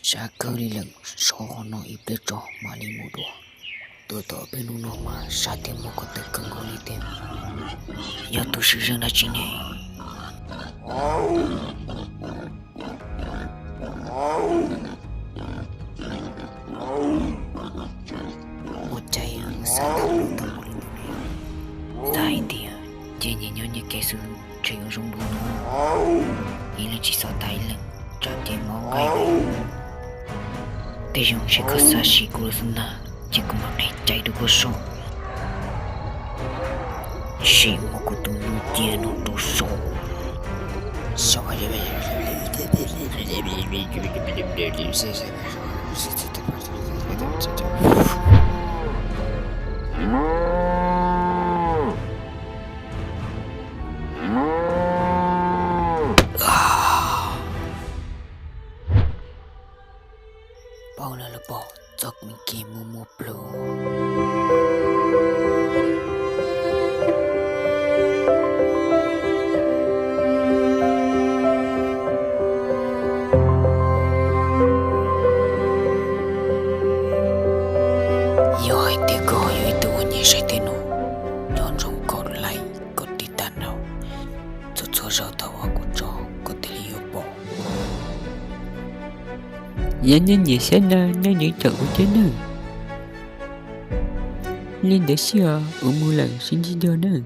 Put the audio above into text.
Sakalilang sono iblejo malimudo. Toto benuno ma sate mokote kangolitem. Yato shizana chine. Ucayang sate luto molindune. Dahil dia, jenye nyonya kesu chayo rumbuno. Ilang chiso tailang, chate mo kay. Tejong shi kasashi gurusna, jikuma kecai du gosong. Shi mokutu nutiano doso. Paula lepo, cok miki mumuplo. Yo te go yo itu onye shetino. Jonjong ko lai ko titano. Tsotso rao tawa ko cho ko teli yopo. Yanyan sana na nita utana. Linda siya umulang sinjidana.